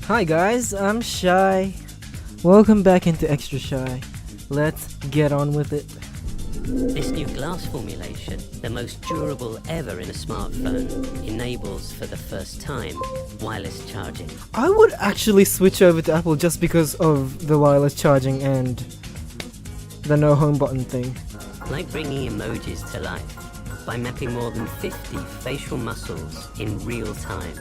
Hi guys, I'm Shy. Welcome back into Extra Shy. Let's get on with it. This new glass formulation, the most durable ever in a smartphone, enables for the first time wireless charging. I would actually switch over to Apple just because of the wireless charging and the no home button thing. Like bringing emojis to life by mapping more than 50 facial muscles in real time.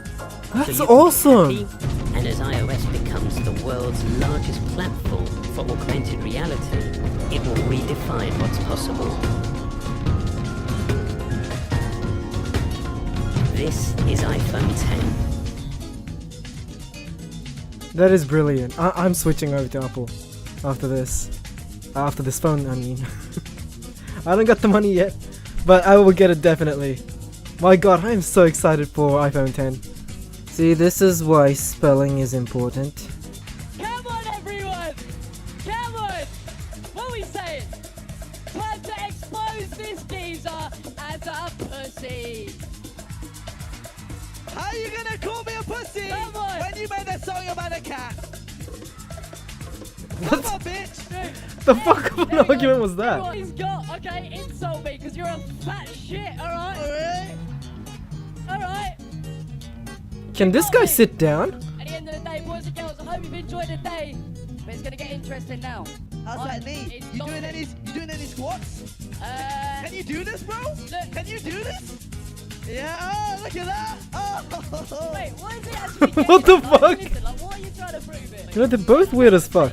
That's So you can awesome! be happy, and as iOS becomes the world's largest platform for augmented reality, it will redefine what's possible. This is iPhone 10. That is brilliant. I'm switching over to Apple after this. After this phone, I mean. I don't got the money yet, but I will get it definitely. My god, I am so excited for iPhone 10. See, this is why spelling is important. Come on, everyone! Come on! What are we saying? Time to expose this geezer as a pussy! How you gonna call me a pussy Come on. when you made a song about a cat? Come What on, bitch! the fuck of an There we go. argument was that? Everyone, he's got, okay, insult me, because you're a fat shit, alright? Alright? Alright? Can this guy sit down? At the end of the day, boys and girls, I hope you've enjoyed the day. But it's gonna get interesting now. How's that knee? It's You not- doing any squats? Can you do this, bro? Look. Can you do this? Yeah, oh, look at that! Oh! Wait, what is it actually What the getting? Like, fuck? listen, like, what are you trying to prove it? You know, they're both weird as fuck.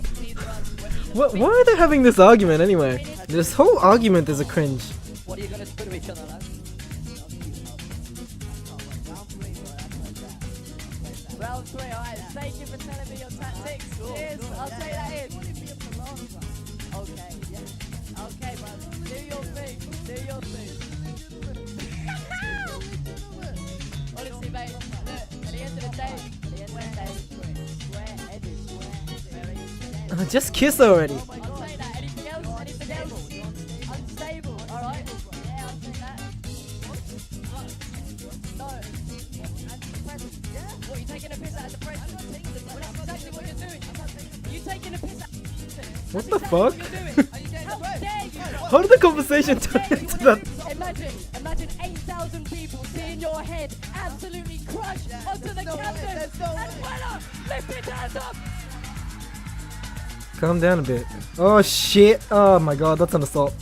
Why are they having this argument anyway? This whole argument is a cringe. What are you gonna do to each other, lads? Round 3, alright. Thank you for telling me your tactics. Cheers. I'll take that in. Okay, yeah. Okay, brother. Do your thing. Do your thing. Honestly, mate, look, at the end of the day, Just kiss already. I'll say that. Anything else? Anything else? Unstable, alright? Yeah, I'll say that. No. Antidepressant. Yeah? What, you taking a piss out of depression? Well, that's exactly what you're doing. You taking a piss out. What the fuck? How dare you? How did the conversation turn into that? Imagine 8,000 people seeing your head absolutely crushed onto the canvas. And winner, lift it hands up. Calm down a bit. Oh shit! Oh my god, that's an assault.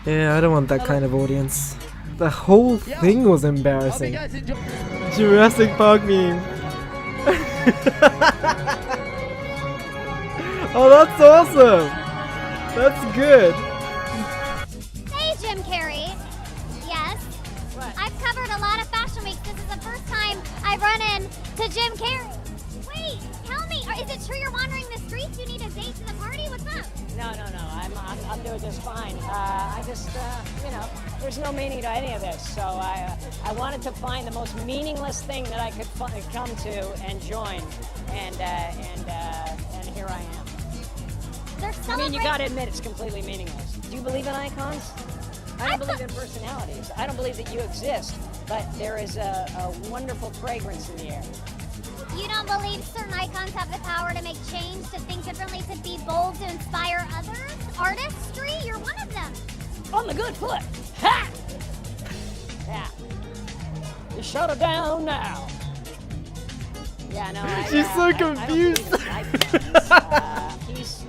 Yeah, I don't want that kind of audience. The whole thing was embarrassing. Jurassic Park meme. Oh, that's awesome! That's good. Hey, Jim Carrey. Yes? What? I've covered a lot of fashion weeks. This is the first time I've run into Jim Carrey. Wait, tell me, is it true you're wandering the streets? You need a date to the party? What's up? No. I'm doing just fine. I just, there's no meaning to any of this. So I wanted to find the most meaningless thing that I could come to and join, and here I am. They're I celebrating. mean, you gotta admit it's completely meaningless. Do you believe in icons? I don't believe in personalities. I don't believe that you exist, but there is a wonderful fragrance in the air. You don't believe certain icons have the power to make change, to think differently, to be bold, to inspire others? Artistry? You're one of them. On the good foot. Ha! Yeah. You shut her down now. Yeah, no. She's so I don't believe confused. in icons. Peace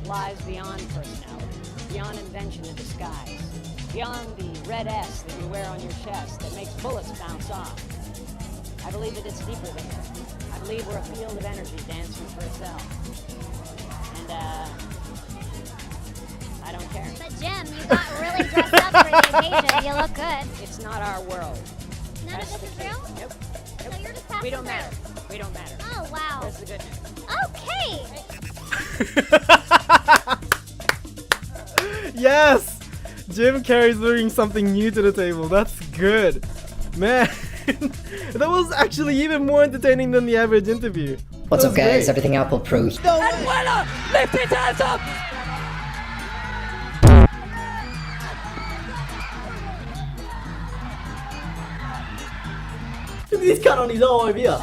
lies beyond personality, beyond invention and disguise, beyond the red S that you wear on your chest that makes bullets bounce off. I believe that it's deeper than that. I believe we're a field of energy dancing for itself. And, I don't care. But Jim, you got really dressed up for the occasion. You look good. It's not our world. None of That's this is the real? key. Nope. So you're just passing We don't through. matter. We don't matter. Oh, wow. That's the good news. Okay. Yes! Jim Carrey's bringing something new to the table. That's good. Man, that was actually even more entertaining than the average interview. What's That up was guys, great. everything Apple Pro. And winner, lift it hands up. at this cunt on his own over here.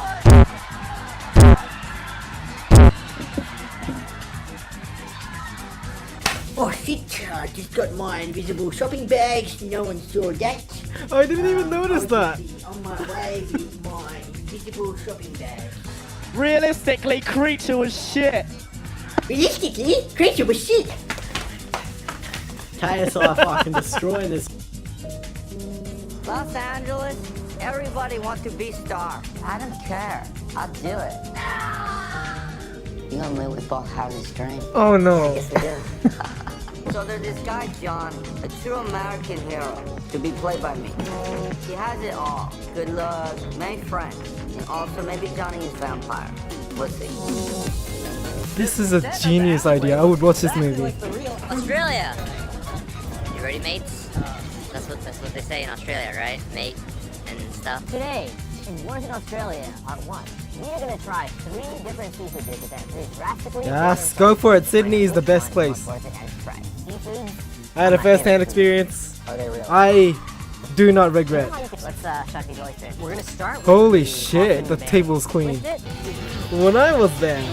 Oh shit, I just got my invisible shopping bags. No one saw that. I didn't even notice that. On my way with my invisible shopping bag. Realistically, Creature was shit. Realistically, Creature was shit. KSI fucking destroying this. Los Angeles, everybody wants to be star. I don't care. I'll do it. You gonna live with Bob House's dream? Oh no. Yes, we do. So there's this guy, John, a true American hero, to be played by me. He has it all. Good luck, many friends, and also maybe Johnny is vampire. Let's see. This is a genius idea. I would watch this movie. Australia! You ready, mates? That's what they say in Australia, right? Mate and stuff. Today, in Wars in Australia, Part 1, we are going to try 3 different seafood dishes that taste drastically Yes, go for it. Sydney is the best place. I had a first-hand experience. I do not regret. Let's chuck these oysters. We're going to start with Holy shit, the table's clean. When I was there,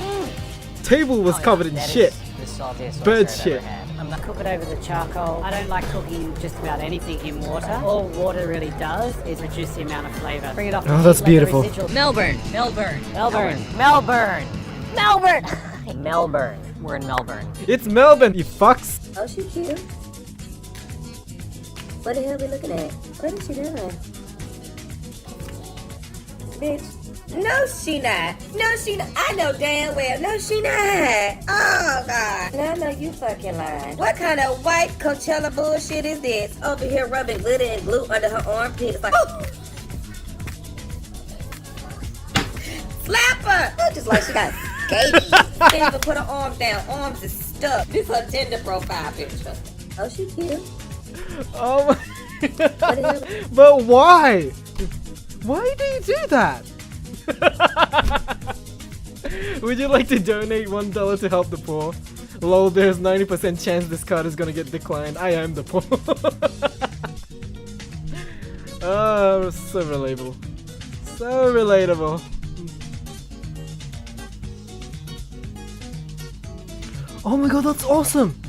table was covered in shit. the saltiest Bird oyster shit. I've ever had. I'm gonna cook it over the charcoal. I don't like cooking just about anything in water. All water really does is reduce the amount of flavour. Bring it off. Oh, that's beautiful. Melbourne. Melbourne. Melbourne. We're in Melbourne. It's Melbourne, you fucks. Oh, she cute. What the hell we looking at? What is she doing? Bitch. No, she not. No, she not. I know damn well. No, she not. Oh, God. No, no, you fucking lying. What kind of white Coachella bullshit is this? Over here rubbing glitter and glue under her armpits. Like, oh. Slap her. Oh, just like she got scabies. Can't even put her arms down. Arms is stuck. This her Tinder profile picture. Oh, she cute. Oh my. But why? Why do you do that? Would you like to donate $1 to help the poor? Lol, there's 90% chance this card is gonna get declined. I am the poor. Oh, so relatable. So relatable. Oh my god, that's awesome!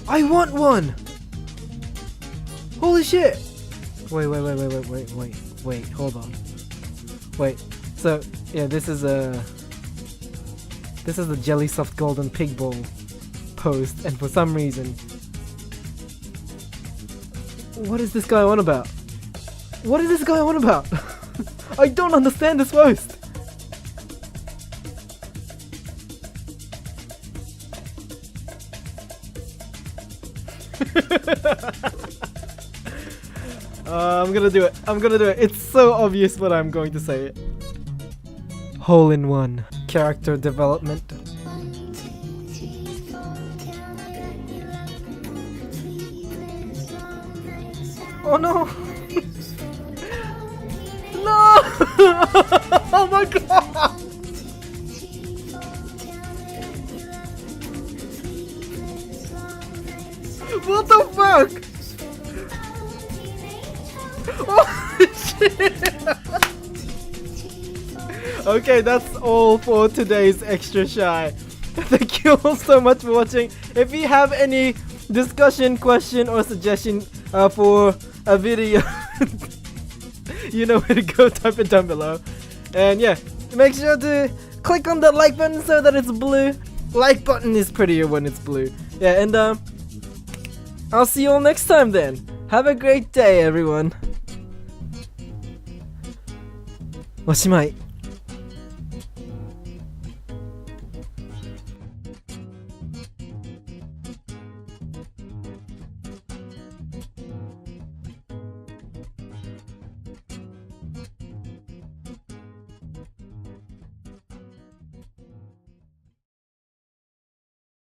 I want one! Holy shit! Wait, hold on. Wait, so, yeah, this is the Jelly Soft Golden Pig Bowl post, and for some reason... What is this guy on about? What is this guy on about? I don't understand this post! I'm gonna do it. It's so obvious what I'm going to say. Hole in one. Character development. Oh no! No! Oh my god! What the fuck? Oh shit! Okay, that's all for today's Extra Shy. Thank you all so much for watching. If you have any discussion, question, or suggestion for a video, you know where to go, type it down below. And yeah, make sure to click on the like button so that it's blue. Like button is prettier when it's blue. Yeah, and I'll see you all next time then. Have a great day, everyone. おしまい。